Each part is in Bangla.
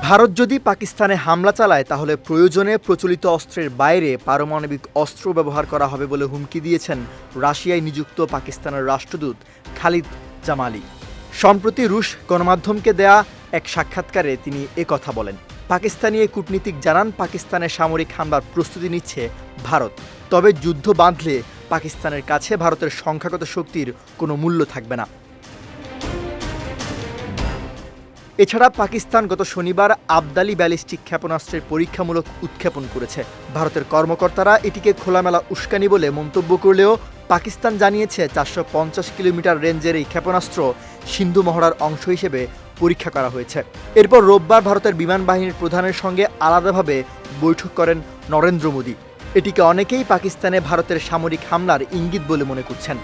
ভারত যদি পাকিস্তানে হামলা চালায় তাহলে প্রয়োজনে প্রচলিত অস্ত্রের বাইরে পারমাণবিক অস্ত্র ব্যবহার করা হবে বলে হুমকি দিয়েছেন রাশিয়ায় নিযুক্ত পাকিস্তানের রাষ্ট্রদূত খালিদ জামালি। সম্প্রতি রুশ গণমাধ্যমকে দেয়া এক সাক্ষাৎকারে তিনি কথা বলেন। পাকিস্তানি এই কূটনীতিক জানান, পাকিস্তানের সামরিক হামলার প্রস্তুতি নিচ্ছে ভারত, তবে যুদ্ধ বাঁধলে পাকিস্তানের কাছে ভারতের সংখ্যাগত শক্তির কোনো মূল্য থাকবে না। এছাড়া পাকিস্তান গত শনিবার আবদালি ব্যালিস্টিক ক্ষেপণাস্ত্রের পরীক্ষামূলক উৎক্ষেপণ করেছে। ভারতের কর্মকর্তারা এটিকে খোলামেলা উস্কানি বলে মন্তব্য করলেও পাকিস্তান জানিয়েছে 450 কিলোমিটার রেঞ্জের এই ক্ষেপণাস্ত্র সিন্ধু মহড়ার অংশ হিসেবে পরীক্ষা করা হয়েছে। এরপর রোববার ভারতের বিমান বাহিনীর প্রধানের সঙ্গে আলাদাভাবে বৈঠক করেন নরেন্দ্র মোদী। এটিকে অনেকেই পাকিস্তানে ভারতের সামরিক হামলার ইঙ্গিত বলে মনে করছেন।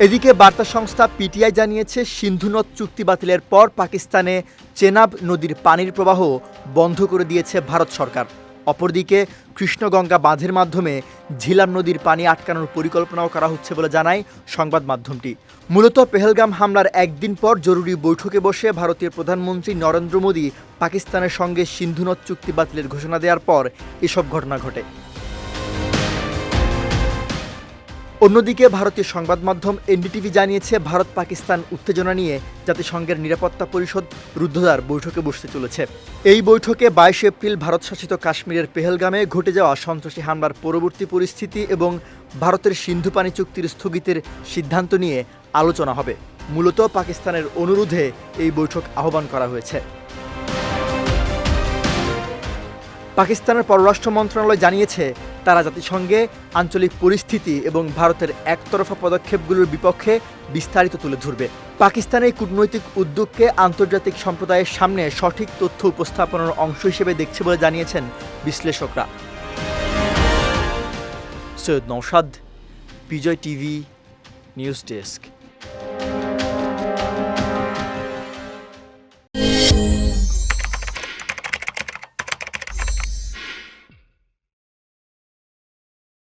এদিকে বার্তা সংস্থা পিটিআই জানিয়েছে, সিন্ধু নদ চুক্তি বাতিলের পর পাকিস্তানে চেনাব নদীর পানির প্রবাহ বন্ধ করে দিয়েছে ভারত সরকার। অপরদিকে কৃষ্ণগঙ্গা বাঁধের মাধ্যমে ঝিলাম নদীর পানি আটকানোর পরিকল্পনাও করা হচ্ছে বলে জানায় সংবাদ মাধ্যমটি। মূলত পেহেলগাম হামলার একদিন পর জরুরি বৈঠকে বসে ভারতীয় প্রধানমন্ত্রী নরেন্দ্র মোদী পাকিস্তানের সঙ্গে সিন্ধু নদ চুক্তি বাতিলের ঘোষণা দেওয়ার পর এসব ঘটনা ঘটে। অন্যদিকে ভারতীয় সংবাদ মাধ্যম এনডিটিভি জানিয়েছে, ভারত পাকিস্তান উত্তেজনা নিয়ে জাতিসংঘের নিরাপত্তা পরিষদ রুদ্ধদ্বার বৈঠকে বসতে চলেছে। এই বৈঠকে 22 এপ্রিল ভারত শাসিত কাশ্মীরের পেহেলগামে ঘটে যাওয়া সন্ত্রাসী হামলার পরবর্তী পরিস্থিতি এবং ভারতের সিন্ধু পানি চুক্তির স্থগিতের সিদ্ধান্ত নিয়ে আলোচনা হবে। মূলত পাকিস্তানের অনুরোধে এই বৈঠক আহ্বান করা হয়েছে। পাকিস্তানের পররাষ্ট্র মন্ত্রণালয় জানিয়েছে, তারা জাতিসংঘে আঞ্চলিক পরিস্থিতি এবং ভারতের একতরফা পদক্ষেপগুলোর বিপক্ষে বিস্তারিত তুলে ধরবে। পাকিস্তানের কূটনৈতিক উদ্যোগকে আন্তর্জাতিক সম্প্রদায়ের সামনে সঠিক তথ্য উপস্থাপনের অংশ হিসেবে দেখছে বলে জানিয়েছেন বিশ্লেষকরা। সৈয়দ নওশাদ, বিজয় টিভি, নিউজ ডেস্ক।